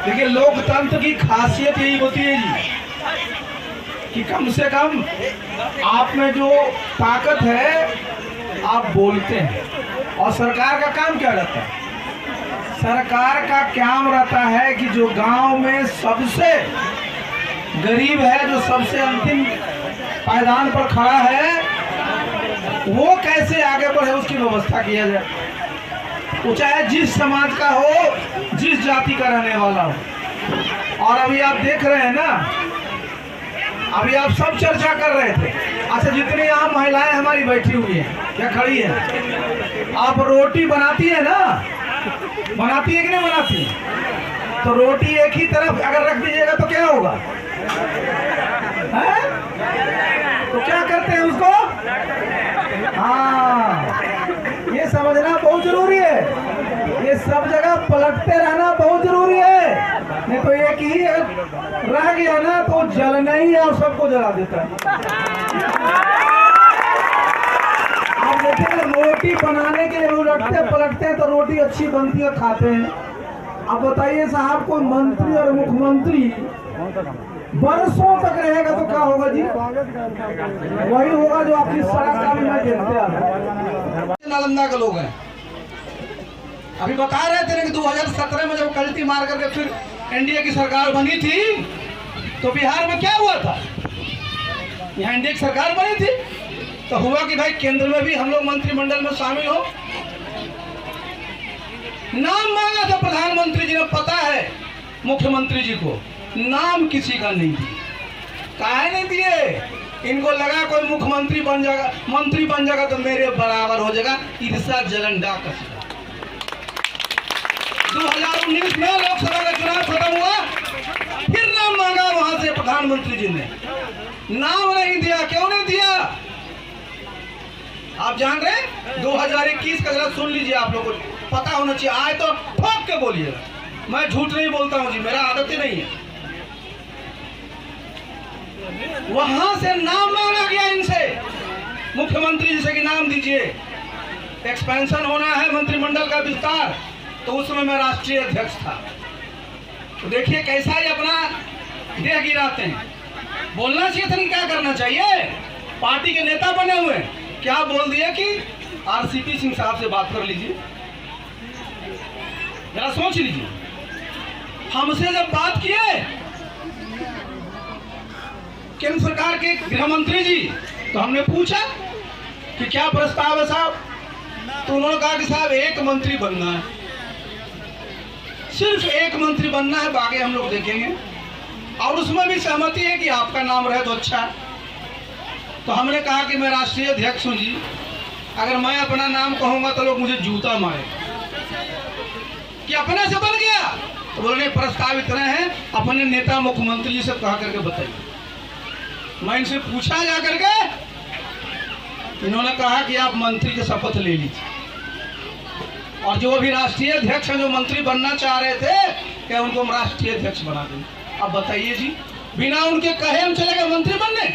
देखिए, लोकतंत्र की खासियत यही होती है जी कि कम से कम आप में जो ताकत है आप बोलते हैं। और सरकार का काम क्या रहता है? सरकार का काम रहता है कि जो गांव में सबसे गरीब है, जो सबसे अंतिम पायदान पर खड़ा है, वो कैसे आगे बढ़े उसकी व्यवस्था किया जाए। वो चाहे जिस समाज का हो, जिस जाति का रहने वाला हो। और अभी आप देख रहे हैं ना, अभी आप सब चर्चा कर रहे थे। अच्छा, जितनी यहाँ महिलाएं हमारी बैठी हुई हैं या खड़ी हैं, आप रोटी बनाती है ना, बनाती है कि नहीं बनाती? तो रोटी एक ही तरफ अगर रख दीजिएगा तो क्या होगा? है? तो क्या करते हैं उसको? हाँ, ये समझना बहुत जरूरी है। ये सब जगह पलटते रहना बहुत जरूरी है, नहीं तो एक ही रह गया ना तो जलना ही है और सबको जला देता है। आप देखिए, रोटी बनाने के लिए उलटते पलटते हैं तो रोटी अच्छी बनती है, खाते हैं। अब बताइए साहब, कोई मंत्री और मुख्यमंत्री बरसों तक रहेगा तो क्या होगा जी? वही होगा जो आपकी सड़क का भी मैं देखते आ रहा। नालंदा के लोग हैं, अभी बता रहे थे ना कि 2017 में जब कल्टी मार करके फिर एनडीए की सरकार बनी थी तो बिहार में क्या हुआ था? यहाँ एनडीए की सरकार बनी थी तो हुआ कि भाई केंद्र में भी हम लोग मंत्रिमंडल में शामिल हो। नाम मांगा था प्रधानमंत्री जी ने, पता है मुख्यमंत्री जी को, नाम किसी का नहीं दिया। काहे नहीं दिए? इनको लगा कोई मुख्यमंत्री बन जाएगा, मंत्री बन जाएगा तो मेरे बराबर हो जाएगा। ईर्ष्या जलन डाक 2019 में लोकसभा का चुनाव खत्म हुआ, फिर नाम मांगा वहां से प्रधानमंत्री जी ने, नाम नहीं दिया। क्यों नहीं दिया? आप जान रहे हैं 2021 का, जरा सुन लीजिए, आप लोगों को पता होना चाहिए। आए तो ठोक के बोलिएगा, मैं झूठ नहीं बोलता हूं जी, मेरा आदत ही नहीं है। वहां से नाम मांगा गया इनसे, मुख्यमंत्री जी से कि नाम दीजिए, एक्सपेंशन होना है मंत्रिमंडल का विस्तार। तो उस समय मैं राष्ट्रीय अध्यक्ष था। तो देखिए कैसा ही अपना देह गिराते हैं। बोलना चाहिए था, नहीं क्या करना चाहिए? पार्टी के नेता बने हुए क्या बोल दिया कि आरसीपी सिंह साहब से बात कर लीजिए। जरा सोच लीजिए, हमसे जब बात किए केंद्र सरकार के गृह मंत्री जी, तो हमने पूछा कि क्या प्रस्ताव है साहब? तो उन्होंने कहा कि साहब एक मंत्री बनना है, सिर्फ एक मंत्री बनना है, बाकी हम लोग देखेंगे। और उसमें भी सहमति है कि आपका नाम रहे तो अच्छा। तो हमने कहा कि मैं राष्ट्रीय अध्यक्ष हूं जी, अगर मैं अपना नाम कहूंगा तो लोग मुझे जूता मारे कि अपने से बन गया। तो बोले प्रस्ताव इतने हैं, अपने नेता मुख्यमंत्री जी से कहा करके बताइए। मैं इनसे पूछा जा करके, इन्होंने कहा कि आप मंत्री की शपथ ले लीजिए, और जो भी राष्ट्रीय अध्यक्ष हैं, जो मंत्री बनना चाह रहे थे, क्या उनको हम राष्ट्रीय अध्यक्ष बना दें। अब बताइए जी, बिना उनके कहे हम चले गए मंत्री बनने,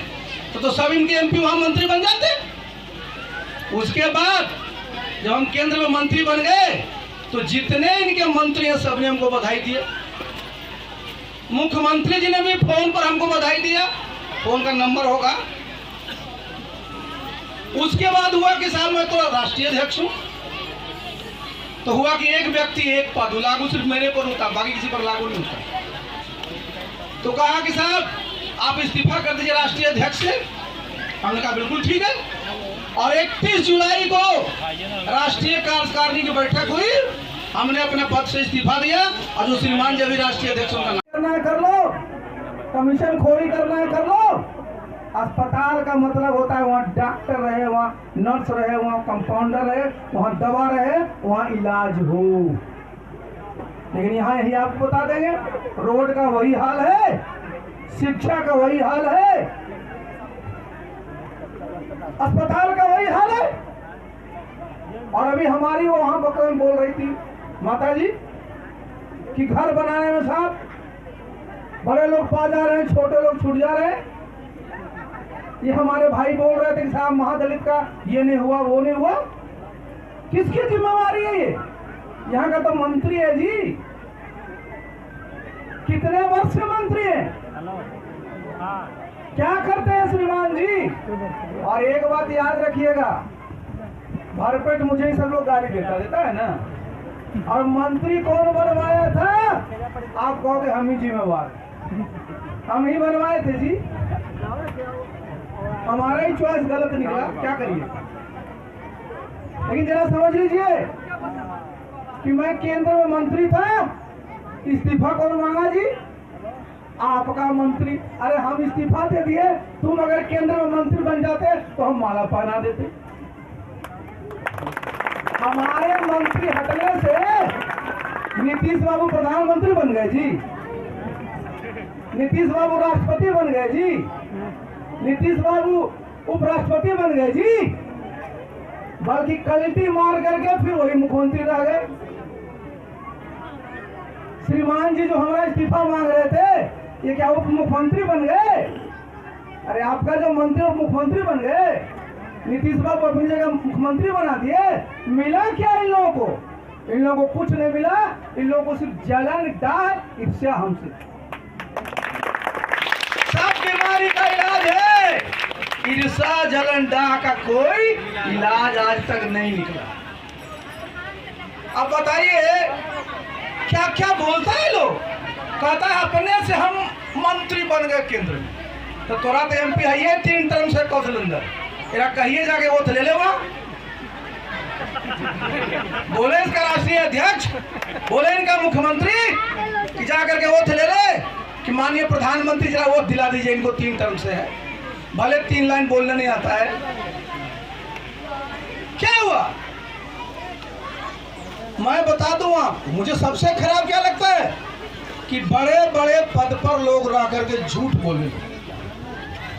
तो सब इनके एमपी वहां मंत्री बन जाते। उसके बाद जब हम केंद्र में मंत्री बन गए तो जितने इनके मंत्री हैं सबने हमको बधाई दिया। मुख्यमंत्री जी ने भी फोन पर हमको बधाई दिया, फोन का नंबर होगा। उसके बाद हुआ कि साहब मैं तो राष्ट्रीय अध्यक्ष हूं। तो हुआ कि एक व्यक्ति एक पद लागू सिर्फ मेरे पर होता, बाकी किसी पर लागू नहीं होता। तो कहा कि साहब आप इस्तीफा कर दीजिए राष्ट्रीय अध्यक्ष से। हमने कहा बिल्कुल ठीक है। और 31 जुलाई को राष्ट्रीय कार्यकारिणी की बैठक हुई, हमने अपने पद से इस्तीफा दिया, और जो श्रीमान जी अभी राष्ट्रीय अध्यक्ष करना है कर लो, कमीशन खोरी करना है कर लो। अस्पताल का मतलब होता है वहाँ डॉक्टर रहे, वहाँ नर्स रहे, वहाँ कंपाउंडर रहे, वहाँ दवा रहे, वहाँ इलाज हो। लेकिन यहाँ यही आपको बता देंगे, रोड का वही हाल है, शिक्षा का वही हाल है, अस्पताल का वही हाल है। और अभी हमारी वो वहां बकरम बोल रही थी माता जी कि घर बनाने में साहब बड़े लोग पा जा रहे हैं, छोटे लोग छूट जा रहे हैं। ये हमारे भाई बोल रहे थे कि साहब महादलित का ये नहीं हुआ वो नहीं हुआ। किसकी जिम्मेवारी है ये? यहाँ का तो मंत्री है जी। कितने वर्ष से मंत्री हैं? क्या करते हैं श्रीमान जी? और एक बात याद रखिएगा, भरपेट मुझे ही सब लोग गाली देता है ना। और मंत्री कौन बनवाया था? आप कहोगे हम ही जिम्मेवार, हम ही बनवाए थे जी। हमारा ही चॉइस गलत निकला, क्या करिए। लेकिन जरा समझ लीजिए कि मैं केंद्र में मंत्री था, इस्तीफा कौन मांगा जी? आपका मंत्री। अरे हम इस्तीफा दे दिए, तुम अगर केंद्र में मंत्री बन जाते तो हम माला पहना देते। हमारे मंत्री हटने से नीतीश बाबू प्रधानमंत्री बन गए जी, नीतीश बाबू राष्ट्रपति बन गए जी, नीतीश बाबू उपराष्ट्रपति बन गए जी, बल्कि कल्टी मार करके फिर वही मुख्यमंत्री रह गए। श्रीमान जी जो हमारा इस्तीफा मांग रहे थे, ये क्या उप मुख्यमंत्री बन गए? अरे आपका जो मंत्री उप मुख्यमंत्री बन गए, नीतीश बाबू अपनी जगह मुख्यमंत्री बना दिए। मिला क्या इन लोगों को? इन लोगों को कुछ नहीं मिला, इन लोगों को सिर्फ जलन, डर, ईर्ष्या हमसे। सब बीमारी का इलाज है, ईर्ष्या, जलन, डर का कोई इलाज आज तक नहीं निकला। अब बताइए क्या क्या बोलता है लोग? कहता है अपने से हम मंत्री बन गए केंद्र में। तो तोरा तो एमपी है ये 3 टर्म से कौशलेंद्र, तेरा कहिए जाके वो ले ले वहां। बोले इसका राष्ट्रीय अध्यक्ष, बोले इनका मुख्यमंत्री कि जाकर के वो ले ले कि माननीय प्रधानमंत्री जरा वो दिला दीजिए इनको 3 टर्म से है। भले 3 लाइन बोलने नहीं आता है। क्या हुआ मैं बता दूं आपको, मुझे सबसे खराब क्या लगता है कि बड़े बड़े पद पर लोग रह करके झूठ बोले।